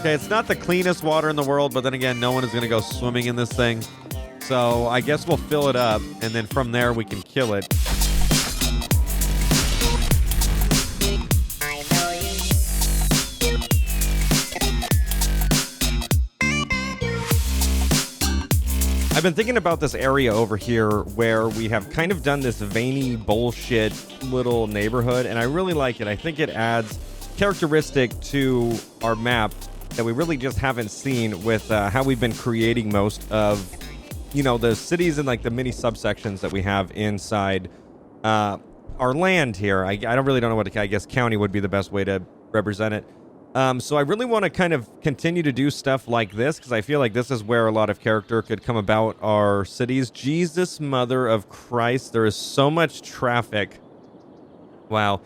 Okay, it's not the cleanest water in the world, but then again, no one is going to go swimming in this thing. So I guess we'll fill it up, and then from there we can kill it. I've been thinking about this area over here where we have kind of done this veiny bullshit little neighborhood, and I really like it. I think it adds characteristic to our map that we really just haven't seen with how we've been creating most of, you know, the cities and like the mini subsections that we have inside our land here. I don't know what I guess county would be the best way to represent it. So I really want to kind of continue to do stuff like this because I feel like this is where a lot of character could come about our cities. Jesus, mother of Christ, there is so much traffic. Wow.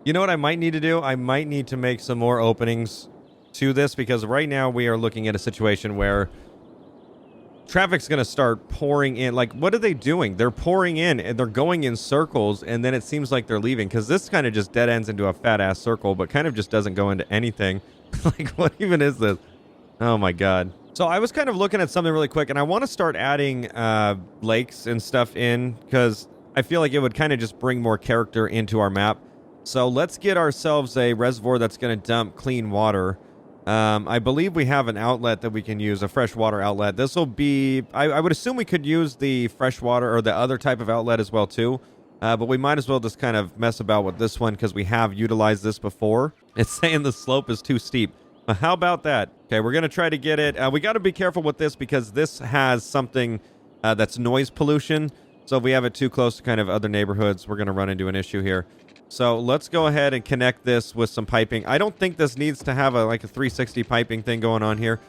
You know what I might need to do? I might need to make some more openings to this because right now we are looking at a situation where traffic's going to start pouring in. Like, what are they doing? They're pouring in and they're going in circles, and then it seems like they're leaving because this kind of just dead ends into a fat ass circle, but kind of just doesn't go into anything. Like, what even is this? Oh my God. So I was kind of looking at something really quick, and I want to start adding lakes and stuff in because I feel like it would kind of just bring more character into our map. So let's get ourselves a reservoir that's going to dump clean water. I believe we have an outlet that we can use, a freshwater outlet. This will be, I would assume we could use the freshwater or the other type of outlet as well too. But we might as well just kind of mess about with this one because we have utilized this before. It's saying the slope is too steep. How about that? Okay, we're going to try to get it. We got to be careful with this because this has something that's noise pollution. So if we have it too close to kind of other neighborhoods, we're going to run into an issue here. So let's go ahead and connect this with some piping. I don't think this needs to have like a 360 piping thing going on here,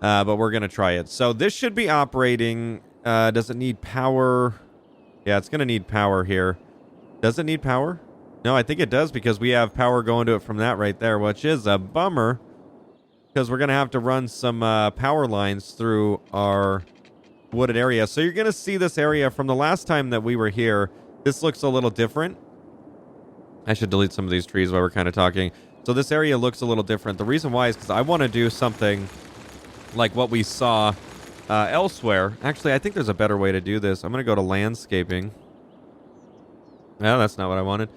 but we're going to try it. So this should be operating. Does it need power? Yeah, it's going to need power here. Does it need power? No, I think it does because we have power going to it from that right there, which is a bummer because we're going to have to run some power lines through our wooded area. So you're going to see this area from the last time that we were here. This looks a little different. I should delete some of these trees while we're kind of talking. So this area looks a little different. The reason why is because I want to do something like what we saw elsewhere. Actually, I think there's a better way to do this. I'm going to go to landscaping. No, that's not what I wanted.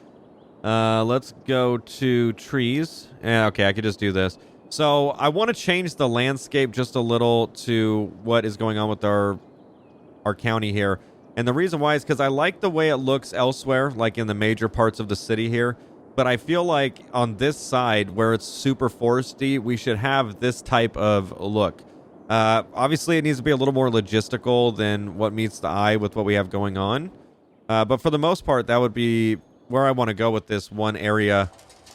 Let's go to trees. Yeah, okay, I could just do this. So I want to change the landscape just a little to what is going on with our county here. And the reason why is because I like the way it looks elsewhere, like in the major parts of the city here. But I feel like on this side, where it's super foresty, we should have this type of look. Obviously, it needs to be a little more logistical than what meets the eye with what we have going on. But for the most part, that would be where I want to go with this one area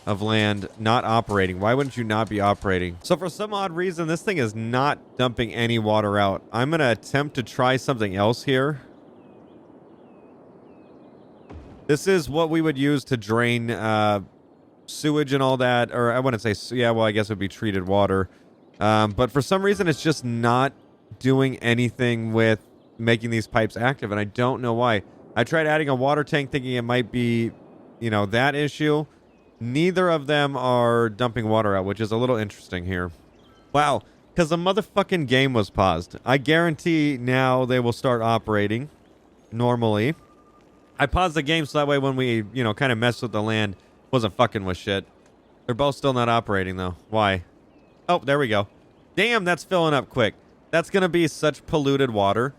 of land not operating. Why wouldn't you not be operating? So for some odd reason, this thing is not dumping any water out. I'm going to attempt to try something else here. This is what we would use to drain sewage and all that. Or I wouldn't say, yeah, well, I guess it would be treated water. But for some reason, it's just not doing anything with making these pipes active. And I don't know why. I tried adding a water tank thinking it might be, you know, that issue. Neither of them are dumping water out, which is a little interesting here. Wow. Because the motherfucking game was paused. I guarantee now they will start operating normally. I paused the game so that way when we, you know, kind of messed with the land, wasn't fucking with shit. They're both still not operating, though. Why? Oh, there we go. Damn, that's filling up quick. That's going to be such polluted water.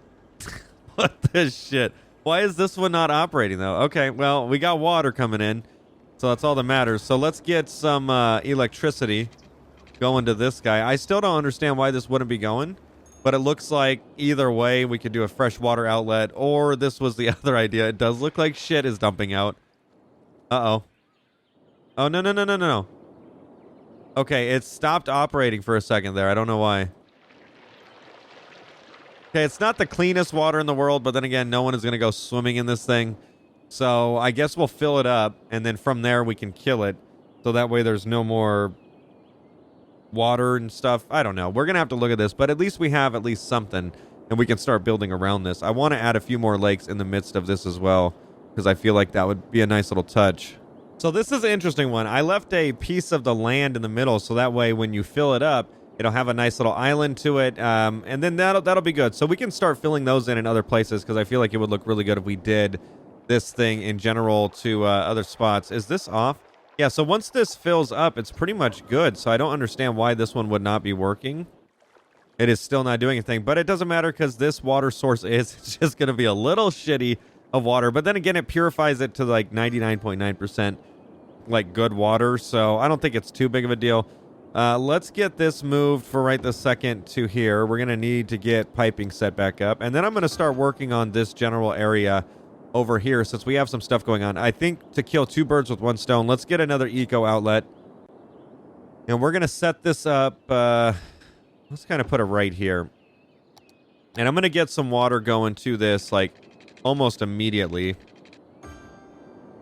What the shit? Why is this one not operating, though? Okay, well, we got water coming in, so that's all that matters. So let's get some electricity going to this guy. I still don't understand why this wouldn't be going. But it looks like either way we could do a freshwater outlet, or this was the other idea. It does look like shit is dumping out. Uh-oh. Oh, no. Okay, it stopped operating for a second there. I don't know why. Okay, it's not the cleanest water in the world, but then again, no one is going to go swimming in this thing. So I guess we'll fill it up, and then from there we can kill it. So that way there's no more water and stuff. I don't know. We're going to have to look at this, but at least we have at least something, and we can start building around this. I want to add a few more lakes in the midst of this as well, because I feel like that would be a nice little touch. So this is an interesting one. I left a piece of the land in the middle, so that way when you fill it up, It'll have a nice little island to it, and then that'll be good. So we can start filling those in other places because I feel like it would look really good if we did this thing in general to other spots. Is this off? Yeah, so once this fills up, it's pretty much good. So I don't understand why this one would not be working. It is still not doing anything, but it doesn't matter because this water source is just going to be a little shitty of water. But then again, it purifies it to like 99.9% like good water. So I don't think it's too big of a deal. Let's get this moved for right this second to here. We're going to need to get piping set back up. And then I'm going to start working on this general area over here since we have some stuff going on. I think to kill two birds with one stone, let's get another eco outlet. And we're going to set this up. Let's kind of put it right here. And I'm going to get some water going to this like almost immediately.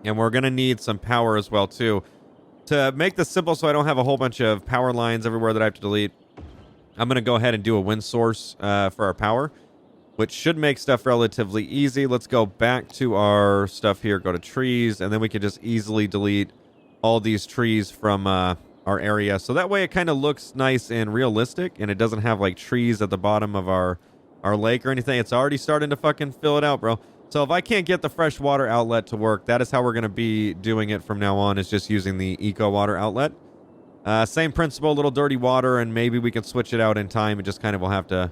And we're going to need some power as well too. To make this simple so I don't have a whole bunch of power lines everywhere that I have to delete, I'm going to go ahead and do a wind source for our power, which should make stuff relatively easy. Let's go back to our stuff here, go to trees, and then we can just easily delete all these trees from our area. So that way it kind of looks nice and realistic, and it doesn't have like trees at the bottom of our lake or anything. It's already starting to fucking fill it out, bro. So if I can't get the fresh water outlet to work, that is how we're going to be doing it from now on, is just using the eco water outlet. Same principle, a little dirty water, and maybe we can switch it out in time. It just kind of will have to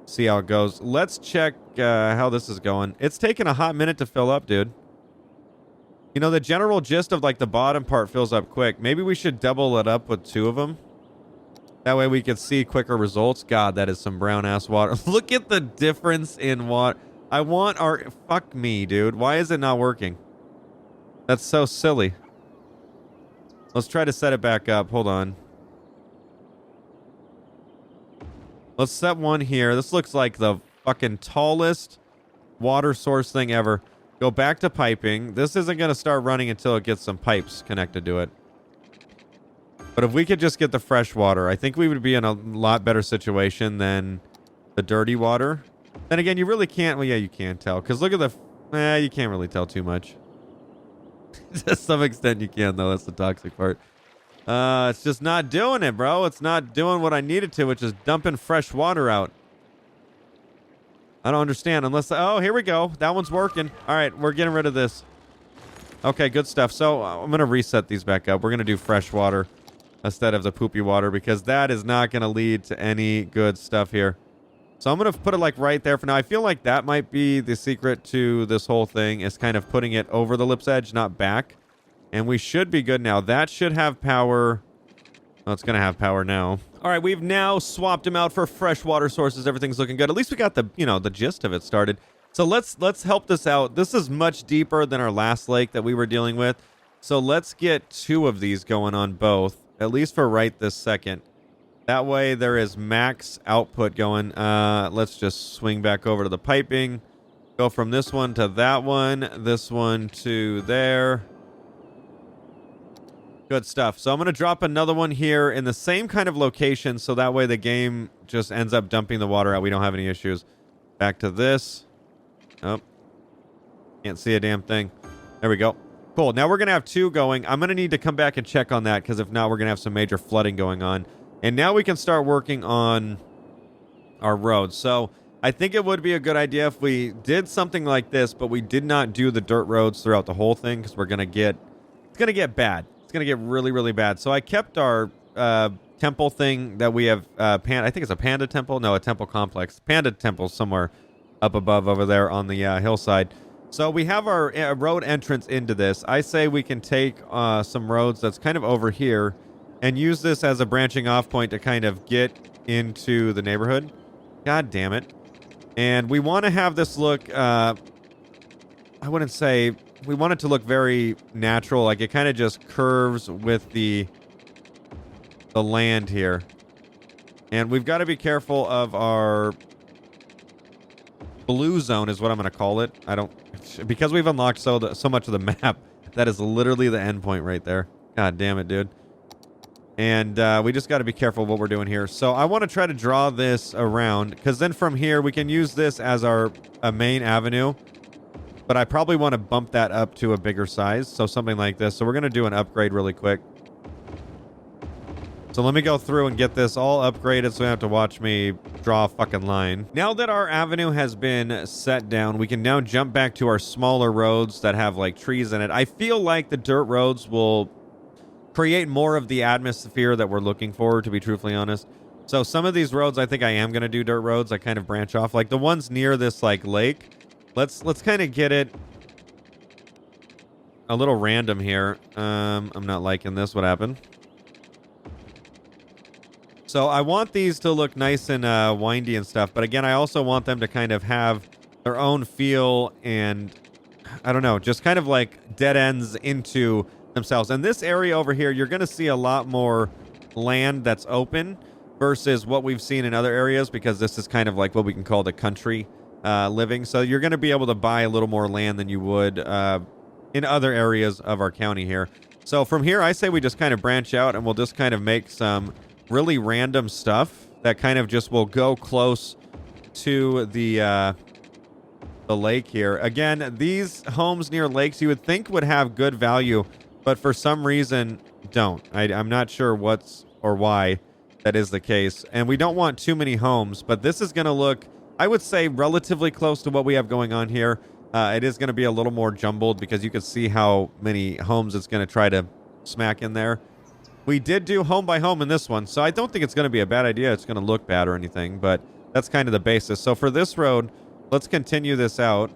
see how it goes. Let's check how this is going. It's taking a hot minute to fill up, dude. You know, the general gist of like the bottom part fills up quick. Maybe we should double it up with two of them. That way we can see quicker results. God, that is some brown ass water. Look at the difference in water. I want our... Fuck me, dude. Why is it not working? That's so silly. Let's try to set it back up. Hold on. Let's set one here. This looks like the fucking tallest water source thing ever. Go back to piping. This isn't going to start running until it gets some pipes connected to it. But if we could just get the fresh water, I think we would be in a lot better situation than the dirty water. Then again, you really can't... Well, yeah, you can tell. Because look at the... you can't really tell too much. To some extent, you can, though. That's the toxic part. It's just not doing it, bro. It's not doing what I needed to, which is dumping fresh water out. I don't understand. Unless... Oh, here we go. That one's working. All right, we're getting rid of this. Okay, good stuff. So I'm going to reset these back up. We're going to do fresh water instead of the poopy water, because that is not going to lead to any good stuff here. So I'm going to put it like right there for now. I feel like that might be the secret to this whole thing, is kind of putting it over the lip's edge, not back. And we should be good now. That should have power. Oh, it's going to have power now. All right, we've now swapped them out for fresh water sources. Everything's looking good. At least we got the, the gist of it started. So let's help this out. This is much deeper than our last lake that we were dealing with. So let's get two of these going on both, at least for right this second. That way there is max output going. Let's just swing back over to the piping. Go from this one to that one. This one to there. Good stuff. So I'm going to drop another one here in the same kind of location, so that way the game just ends up dumping the water out. We don't have any issues. Back to this. Oh. Can't see a damn thing. There we go. Cool. Now we're going to have two going. I'm going to need to come back and check on that, because if not, we're going to have some major flooding going on. And now we can start working on our roads. So I think it would be a good idea if we did something like this, but we did not do the dirt roads throughout the whole thing, because we're going to get... It's going to get bad. It's going to get really, really bad. So I kept our temple thing that we have... I think it's a panda temple. No, a temple complex. Panda temple somewhere up above over there on the hillside. So we have our road entrance into this. I say we can take some roads that's kind of over here and use this as a branching off point to kind of get into the neighborhood. God damn it. And we want to have this look, I wouldn't say, we want it to look very natural. Like it kind of just curves with the land here. And we've got to be careful of our blue zone is what I'm going to call it. Because we've unlocked so much of the map, that is literally the endpoint right there. God damn it, dude. And we just got to be careful what we're doing here. So I want to try to draw this around, because then from here we can use this as our main avenue. But I probably want to bump that up to a bigger size. So something like this. So we're going to do an upgrade really quick. So So let me go through and get this all upgraded so you don't have to watch me draw a fucking line. Now that our avenue has been set down, we can now jump back to our smaller roads that have like trees in it. I feel like the dirt roads will create more of the atmosphere that we're looking for, to be truthfully honest. So some of these roads, I think I am going to do dirt roads. I kind of branch off. Like the ones near this like lake. Let's kind of get it a little random here. I'm not liking this. What happened? So I want these to look nice and windy and stuff. But again, I also want them to kind of have their own feel and, I don't know, just kind of like dead ends into themselves. And this area over here, you're going to see a lot more land that's open versus what we've seen in other areas, because this is kind of like what we can call the country living. So you're going to be able to buy a little more land than you would in other areas of our county here. So from here, I say we just kind of branch out and we'll just kind of make some really random stuff that kind of just will go close to the lake here. Again, these homes near lakes you would think would have good value, but for some reason don't. I'm not sure what's or why that is the case. And we don't want too many homes, but this is going to look, I would say, relatively close to what we have going on here. It is going to be a little more jumbled because you can see how many homes it's going to try to smack in there. We did do home by home in this one, so I don't think it's going to be a bad idea. It's going to look bad or anything, but that's kind of the basis. So for this road, let's continue this out.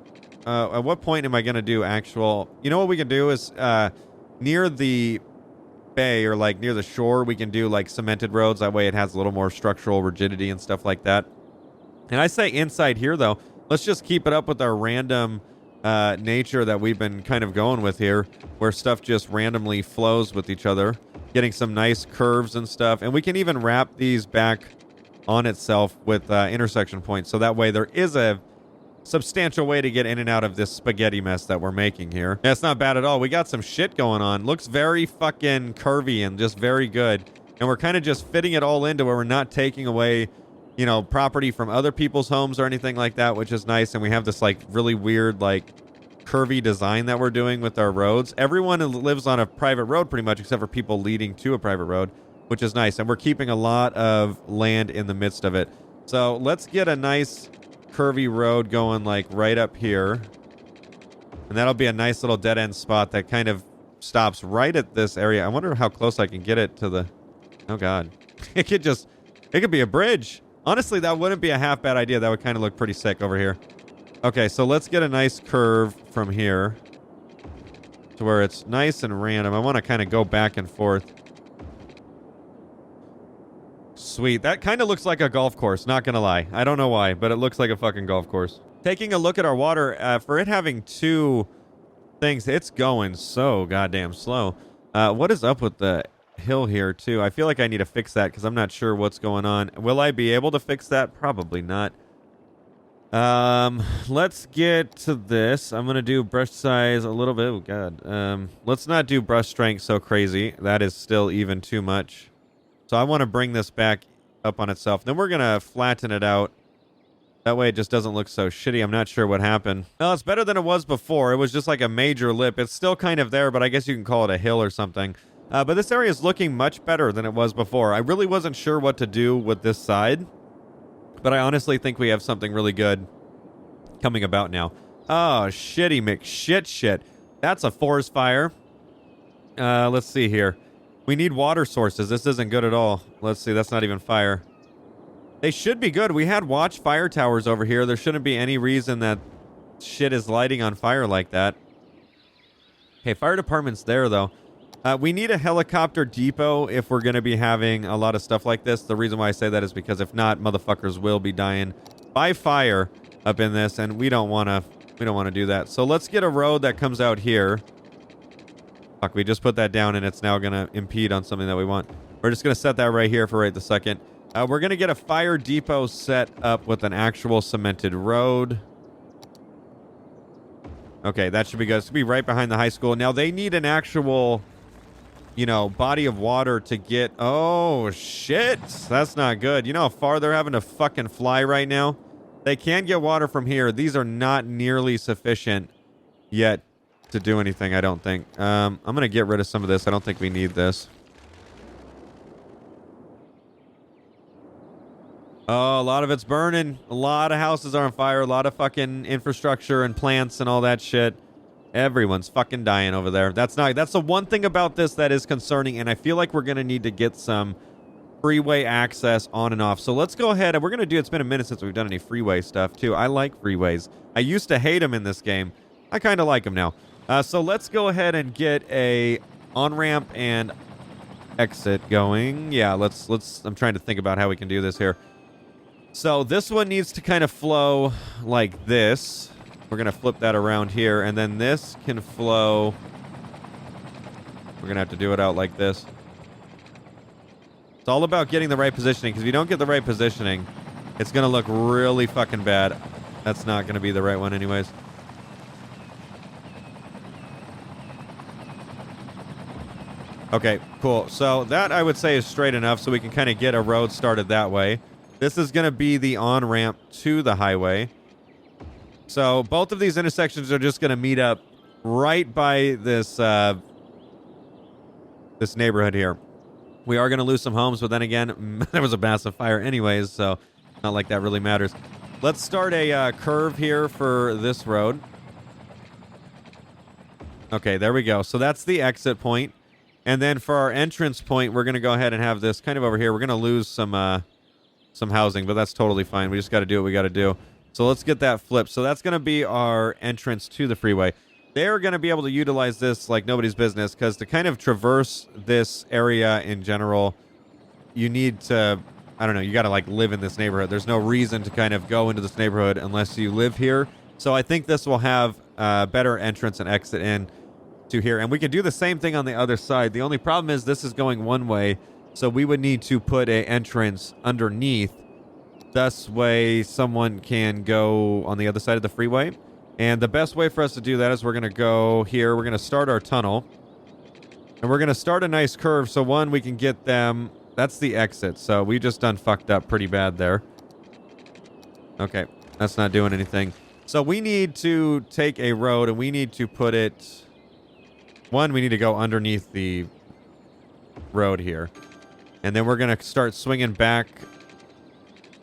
At what point am I going to do actual... You know what we can do is near the bay or like near the shore, we can do like cemented roads. That way it has a little more structural rigidity and stuff like that. And I say inside here, though, let's just keep it up with our random nature that we've been kind of going with here, where stuff just randomly flows with each other, getting some nice curves and stuff. And we can even wrap these back on itself with intersection points. So that way there is a substantial way to get in and out of this spaghetti mess that we're making here. That's not bad at all. We got some shit going on. Looks very fucking curvy and just very good. And we're kind of just fitting it all into where we're not taking away, you know, property from other people's homes or anything like that, which is nice. And we have this like really weird, like curvy design that we're doing with our roads. Everyone lives on a private road pretty much, except for people leading to a private road, which is nice. And we're keeping a lot of land in the midst of it. So let's get a nice curvy road going like right up here. And that'll be a nice little dead end spot that kind of stops right at this area. I wonder how close I can get it to the... Oh, God. It could be a bridge. Honestly, that wouldn't be a half bad idea. That would kind of look pretty sick over here. Okay, so let's get a nice curve from here to where it's nice and random. I want to kind of go back and forth. Sweet. That kind of looks like a golf course, not going to lie. I don't know why, but it looks like a fucking golf course. Taking a look at our water, for it having two things, it's going so goddamn slow. What is up with the hill here, too? I feel like I need to fix that because I'm not sure what's going on. Will I be able to fix that? Probably not. Let's get to this. I'm going to do brush size a little bit. Oh, God. Let's not do brush strength so crazy. That is still even too much. So I want to bring this back up on itself. Then we're going to flatten it out. That way it just doesn't look so shitty. I'm not sure what happened. Well, it's better than it was before. It was just like a major lip. It's still kind of there, but I guess you can call it a hill or something. But this area is looking much better than it was before. I really wasn't sure what to do with this side, but I honestly think we have something really good coming about now. Oh, shitty McShit shit. That's a forest fire. Let's see here. We need water sources. This isn't good at all. Let's see. That's not even fire. They should be good. We had watch fire towers over here. There shouldn't be any reason that shit is lighting on fire like that. Okay, fire department's there, though. We need a helicopter depot if we're going to be having a lot of stuff like this. The reason why I say that is because if not, motherfuckers will be dying by fire up in this, and we don't want to do that. So let's get a road that comes out here. Fuck, we just put that down, and it's now going to impede on something that we want. We're just going to set that right here for right the second. We're going to get a fire depot set up with an actual cemented road. Okay, that should be good. It's going to be right behind the high school. Now, they need an actual, you know, body of water to get... Oh, shit. That's not good. You know how far they're having to fucking fly right now? They can get water from here. These are not nearly sufficient yet to do anything, I don't think. I'm going to get rid of some of this. I don't think we need this. Oh, a lot of it's burning. A lot of houses are on fire. A lot of fucking infrastructure and plants and all that shit. Everyone's fucking dying over there. That's the one thing about this that is concerning, and I feel like we're going to need to get some freeway access on and off. So let's go ahead, and we're going to do, it's been a minute since we've done any freeway stuff, too. I like freeways. I used to hate them in this game. I kind of like them now. So let's go ahead and get a on-ramp and exit going. Yeah, let's, I'm trying to think about how we can do this here. So this one needs to kind of flow like this. We're going to flip that around here, and then this can flow. We're going to have to do it out like this. It's all about getting the right positioning, because if you don't get the right positioning, it's going to look really fucking bad. That's not going to be the right one anyways. Okay, cool. So that, I would say, is straight enough, so we can kind of get a road started that way. This is going to be the on-ramp to the highway. So both of these intersections are just going to meet up right by this this neighborhood here. We are going to lose some homes, but then again, there was a massive fire anyways, so not like that really matters. Let's start a curve here for this road. Okay, there we go. So that's the exit point. And then for our entrance point, we're going to go ahead and have this kind of over here. We're going to lose some housing, but that's totally fine. We just got to do what we got to do. So let's get that flipped. So that's going to be our entrance to the freeway. They're going to be able to utilize this like nobody's business, because to kind of traverse this area in general, you need to, I don't know, you got to like live in this neighborhood. There's no reason to kind of go into this neighborhood unless you live here. So I think this will have better entrance and exit in to here. And we can do the same thing on the other side. The only problem is this is going one way, so we would need to put an entrance underneath. This way someone can go on the other side of the freeway. And the best way for us to do that is we're going to go here. We're going to start our tunnel. And we're going to start a nice curve. So one, we can get them. That's the exit. So we just done fucked up pretty bad there. Okay. That's not doing anything. So we need to take a road and we need to put it. One, we need to go underneath the road here. And then we're going to start swinging back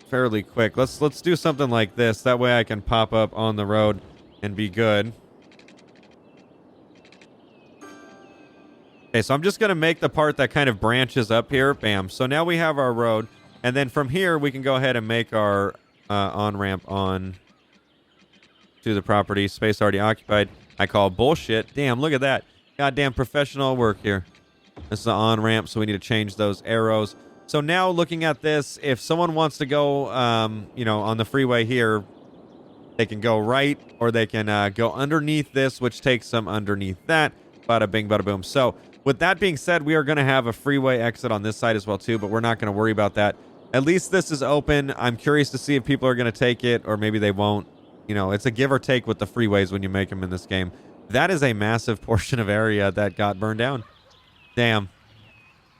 fairly quick. Let's do something like this. That way I can pop up on the road and be good. Okay, so I'm just going to make the part that kind of branches up here. Bam. So now we have our road. And then from here, we can go ahead and make our on-ramp on to the property. Space already occupied. I call bullshit. Damn, look at that. Goddamn professional work here. This is the on-ramp, so we need to change those arrows. So now looking at this, if someone wants to go, you know, on the freeway here, they can go right, or they can go underneath this, which takes them underneath that. Bada bing, bada boom. So with that being said, we are going to have a freeway exit on this side as well, too, but we're not going to worry about that. At least this is open. I'm curious to see if people are going to take it, or maybe they won't. You know, it's a give or take with the freeways when you make them in this game. That is a massive portion of area that got burned down. Damn.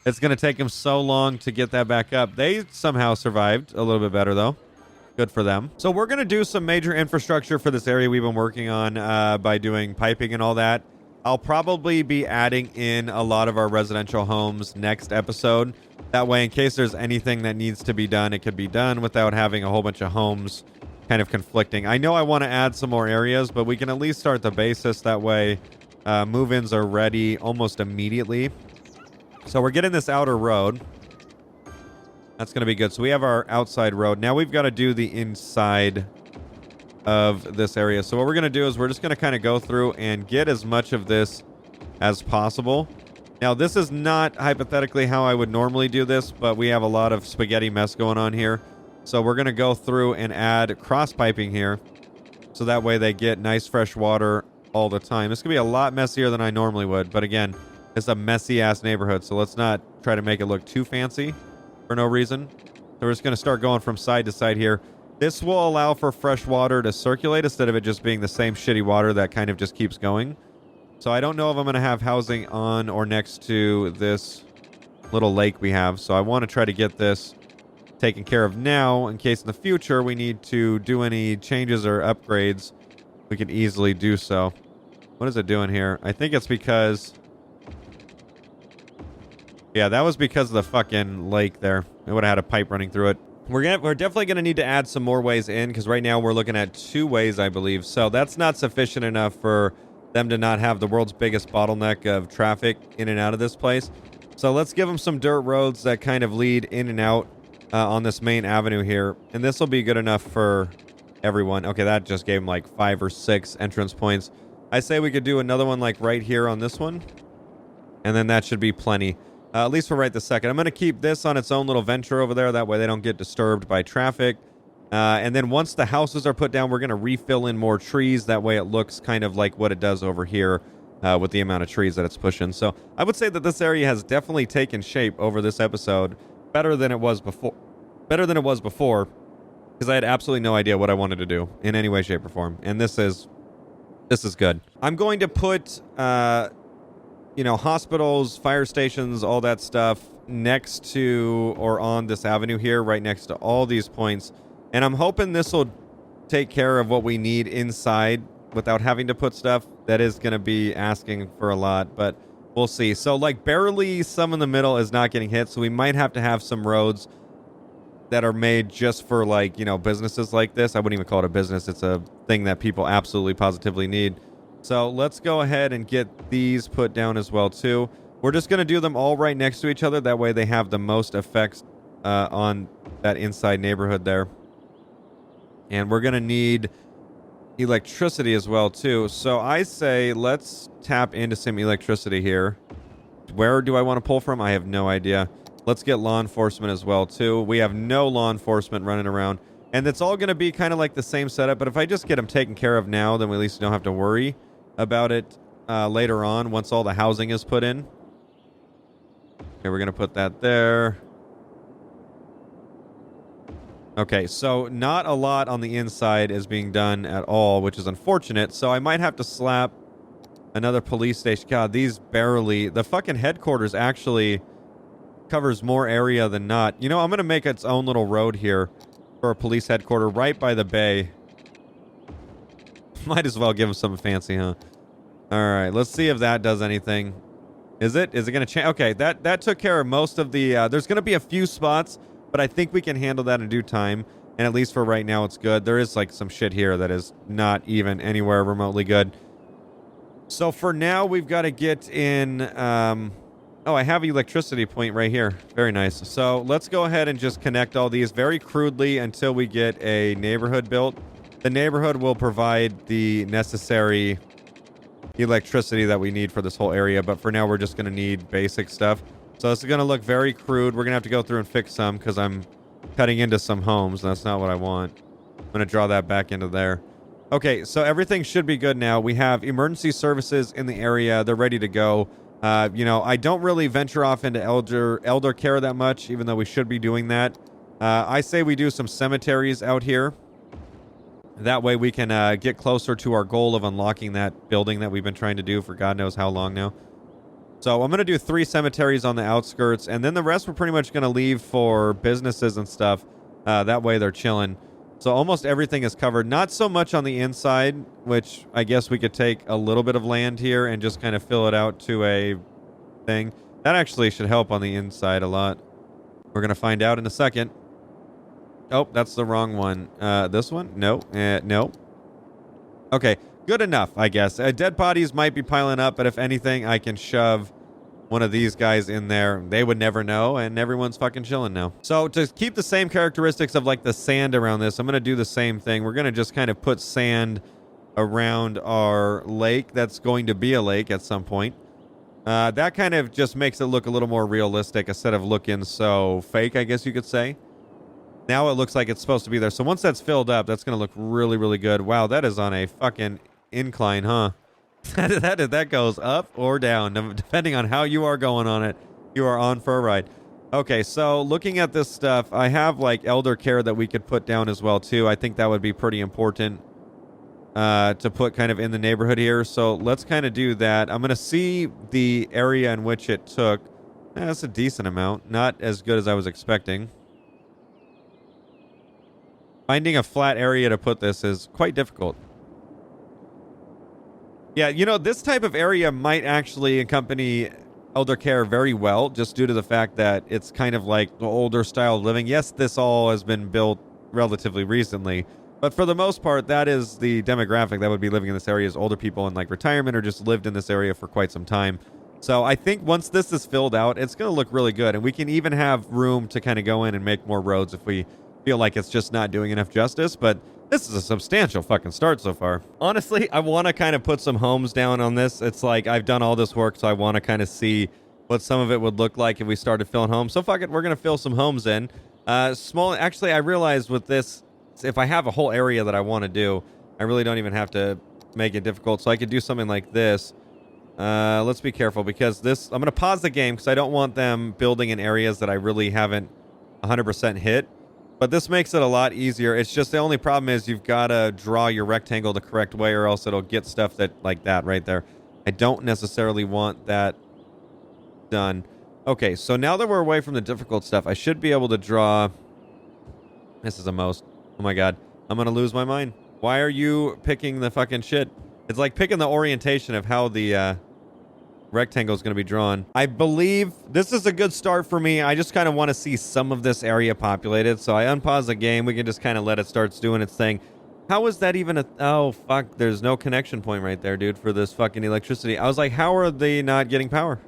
It's going to take them so long to get that back up. They somehow survived a little bit better, though. Good for them. So we're going to do some major infrastructure for this area we've been working on by doing piping and all that. I'll probably be adding in a lot of our residential homes next episode. That way, in case there's anything that needs to be done, it could be done without having a whole bunch of homes kind of conflicting. I know I want to add some more areas, but we can at least start the basis. That way, move-ins are ready almost immediately. So we're getting this outer road. That's going to be good. So we have our outside road. Now we've got to do the inside of this area. So what we're going to do is we're just going to kind of go through and get as much of this as possible. Now, this is not hypothetically how I would normally do this, but we have a lot of spaghetti mess going on here. So we're going to go through and add cross piping here. So that way they get nice fresh water all the time. This could be a lot messier than I normally would. But again, it's a messy ass neighborhood. So let's not try to make it look too fancy for no reason. So we're just going to start going from side to side here. This will allow for fresh water to circulate instead of it just being the same shitty water that kind of just keeps going. So I don't know if I'm going to have housing on or next to this little lake we have. So I want to try to get this taken care of now in case in the future we need to do any changes or upgrades. We can easily do so. What is it doing here? I think it's because... yeah, that was because of the fucking lake there. It would have had a pipe running through it. We're definitely gonna need to add some more ways in, because right now we're looking at 2 ways, I believe. So that's not sufficient enough for them to not have the world's biggest bottleneck of traffic in and out of this place. So let's give them some dirt roads that kind of lead in and out on this main avenue here, and this will be good enough for everyone. Okay, that just gave them like 5 or 6 entrance points. I say we could do another one like right here on this one, and then that should be plenty. At least for right this second. I'm going to keep this on its own little venture over there. That way they don't get disturbed by traffic. And then once the houses are put down, we're going to refill in more trees. That way it looks kind of like what it does over here with the amount of trees that it's pushing. So I would say that this area has definitely taken shape over this episode. Better than it was before. Because I had absolutely no idea what I wanted to do in any way, shape, or form. And this is good. I'm going to put... hospitals, fire stations, all that stuff next to or on this avenue here, right next to all these points. And I'm hoping this will take care of what we need inside without having to put stuff. That is going to be asking for a lot, but we'll see. So like barely some in the middle is not getting hit. So we might have to have some roads that are made just for like, businesses like this. I wouldn't even call it a business. It's a thing that people absolutely positively need. So let's go ahead and get these put down as well, too. We're just going to do them all right next to each other. That way they have the most effects on that inside neighborhood there. And we're going to need electricity as well, too. So I say let's tap into some electricity here. Where do I want to pull from? I have no idea. Let's get law enforcement as well, too. We have no law enforcement running around. And it's all going to be kind of like the same setup. But if I just get them taken care of now, then we at least don't have to worry about it later on once all the housing is put in. Okay, we're going to put that there. Okay, so not a lot on the inside is being done at all, which is unfortunate. So I might have to slap another police station. God, these barely... The fucking headquarters actually covers more area than not. I'm going to make its own little road here for a police headquarters right by the bay. Might as well give them something fancy, huh? All right, let's see if that does anything. Is it going to change? Okay, that took care of most of the... there's going to be a few spots, but I think we can handle that in due time. And at least for right now, it's good. There is like some shit here that is not even anywhere remotely good. So for now, we've got to get in... oh, I have electricity point right here. Very nice. So let's go ahead and just connect all these very crudely until we get a neighborhood built. The neighborhood will provide the necessary electricity that we need for this whole area, but for now we're just going to need basic stuff. So this is going to look very crude. We're going to have to go through and fix some because I'm cutting into some homes. And that's not what I want. I'm going to draw that back into there. Okay, so everything should be good now. We have emergency services in the area. They're ready to go. I don't really venture off into elder care that much, even though we should be doing that. I say we do some cemeteries out here. That way we can get closer to our goal of unlocking that building that we've been trying to do for God knows how long now. So I'm going to do 3 cemeteries on the outskirts, and then the rest we're pretty much going to leave for businesses and stuff. That way they're chilling. So almost everything is covered. Not so much on the inside, which I guess we could take a little bit of land here and just kind of fill it out to a thing. That actually should help on the inside a lot. We're going to find out in a second. Oh, that's the wrong one. This one? No. No. Okay, good enough, I guess. Dead bodies might be piling up, but if anything, I can shove one of these guys in there. They would never know, and everyone's fucking chilling now. So to keep the same characteristics of like the sand around this, I'm going to do the same thing. We're going to just kind of put sand around our lake. That's going to be a lake at some point. That kind of just makes it look a little more realistic instead of looking so fake, I guess you could say. Now it looks like it's supposed to be there. So once that's filled up, that's going to look really, really good. Wow, that is on a fucking incline, huh? that goes up or down, depending on how you are going on it. You are on for a ride. Okay, so looking at this stuff, I have like elder care that we could put down as well too. I think that would be pretty important to put kind of in the neighborhood here. So let's kind of do that. I'm going to see the area in which it took. That's a decent amount. Not as good as I was expecting. Finding a flat area to put this is quite difficult. Yeah, this type of area might actually accompany elder care very well, just due to the fact that it's kind of like the older style of living. Yes, this all has been built relatively recently, but for the most part, that is the demographic that would be living in this area, is older people in like retirement or just lived in this area for quite some time. So I think once this is filled out, it's going to look really good. And we can even have room to kind of go in and make more roads if we feel like it's just not doing enough justice. But this is a substantial fucking start so far. Honestly, I want to kind of put some homes down on this. It's like I've done all this work, so I want to kind of see what some of it would look like if we started filling homes. So fuck it, we're going to fill some homes in. Actually, I realized with this, if I have a whole area that I want to do, I really don't even have to make it difficult. So I could do something like this. Let's be careful because I'm going to pause the game because I don't want them building in areas that I really haven't 100% hit. But this makes it a lot easier. It's just the only problem is you've got to draw your rectangle the correct way or else it'll get stuff that like that right there. I don't necessarily want that done. Okay, so now that we're away from the difficult stuff, I should be able to draw. This is a most. Oh my god. I'm going to lose my mind. Why are you picking the fucking shit? It's like picking the orientation of how the rectangle is going to be drawn. I believe this is a good start for me. I just kind of want to see some of this area populated. So I unpause the game. We can just kind of let it start doing its thing. How is that even a... Oh, fuck. There's no connection point right there, dude, for this fucking electricity. I was like, how are they not getting power?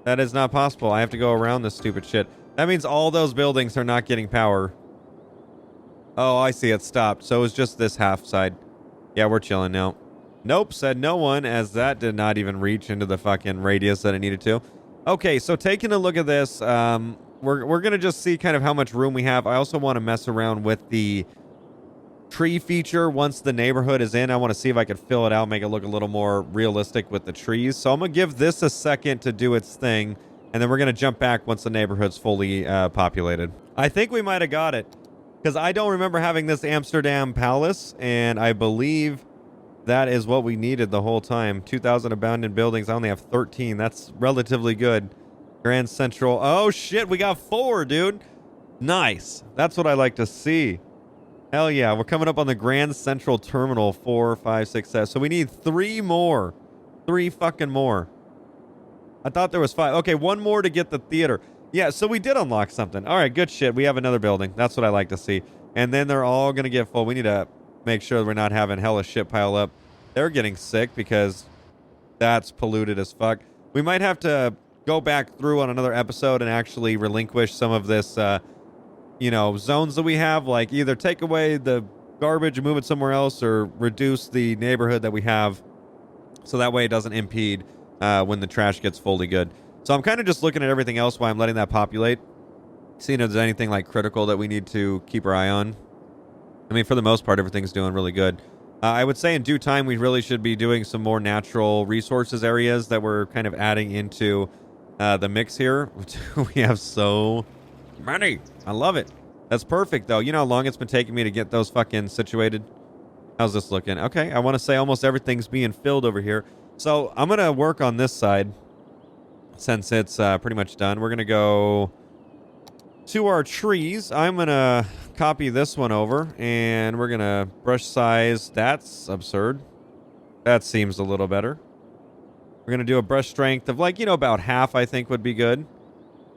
That is not possible. I have to go around this stupid shit. That means all those buildings are not getting power. Oh, I see. It stopped. So it was just this half side. Yeah, we're chilling now. Nope, said no one, as that did not even reach into the fucking radius that it needed to. Okay, so taking a look at this, we're going to just see kind of how much room we have. I also want to mess around with the tree feature once the neighborhood is in. I want to see if I could fill it out, make it look a little more realistic with the trees. So I'm going to give this a second to do its thing, and then we're going to jump back once the neighborhood's fully populated. I think we might have got it, because I don't remember having this Amsterdam Palace, and I believe... that is what we needed the whole time. 2,000 abandoned buildings. I only have 13. That's relatively good. Grand Central. Oh, shit. We got 4, dude. Nice. That's what I like to see. Hell yeah. We're coming up on the Grand Central Terminal. 4, 5, 6, 7. So we need 3 more. 3 fucking more. I thought there was 5. Okay, 1 more to get the theater. Yeah, so we did unlock something. All right, good shit. We have another building. That's what I like to see. And then they're all going to get full. We need to... make sure we're not having hella shit pile up. They're getting sick because that's polluted as fuck. We might have to go back through on another episode and actually relinquish some of this, zones that we have. Like either take away the garbage and move it somewhere else or reduce the neighborhood that we have so that way it doesn't impede when the trash gets fully good. So I'm kind of just looking at everything else while I'm letting that populate. Seeing if there's anything like critical that we need to keep our eye on. I mean, for the most part, everything's doing really good. I would say in due time, we really should be doing some more natural resources areas that we're kind of adding into the mix here. We have so many. I love it. That's perfect, though. You know how long it's been taking me to get those fucking situated? How's this looking? Okay, I want to say almost everything's being filled over here. So I'm going to work on this side since it's pretty much done. We're going to go to our trees. I'm going to copy this one over and we're going to brush size. That's absurd. That seems a little better. We're going to do a brush strength of about half, I think would be good.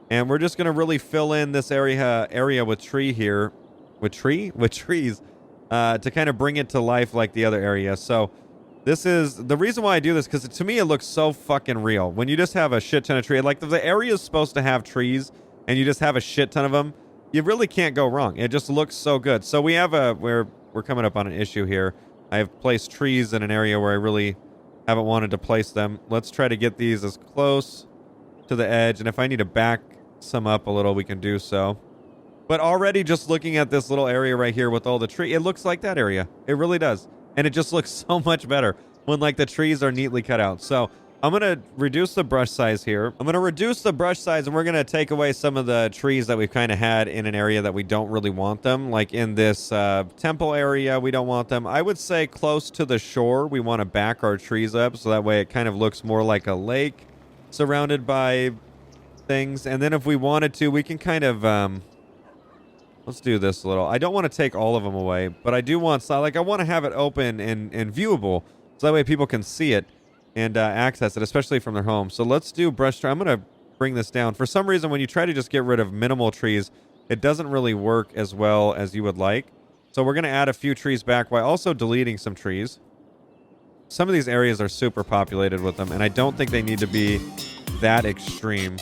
And we're just going to really fill in this area with tree here. With trees to kind of bring it to life like the other area. So this is the reason why I do this, because to me it looks so fucking real. When you just have a shit ton of trees, like if the area is supposed to have trees and you just have a shit ton of them, you really can't go wrong. It just looks so good. So we have we're coming up on an issue here. I have placed trees in an area where I really haven't wanted to place them. Let's try to get these as close to the edge. And if I need to back some up a little, we can do so. But already just looking at this little area right here with all the tree, it looks like that area. It really does. And it just looks so much better when the trees are neatly cut out. So I'm going to reduce the brush size here. I'm going to reduce the brush size and we're going to take away some of the trees that we've kind of had in an area that we don't really want them. Like in this temple area, we don't want them. I would say close to the shore, we want to back our trees up so that way it kind of looks more like a lake surrounded by things. And then if we wanted to, we can kind of... let's do this a little. I don't want to take all of them away, but I do want... I want to have it open and viewable so that way people can see it. and access it, especially from their home. So let's do brush tree. I'm going to bring this down. For some reason, when you try to just get rid of minimal trees, it doesn't really work as well as you would like. So we're going to add a few trees back while also deleting some trees. Some of these areas are super populated with them, and I don't think they need to be that extreme.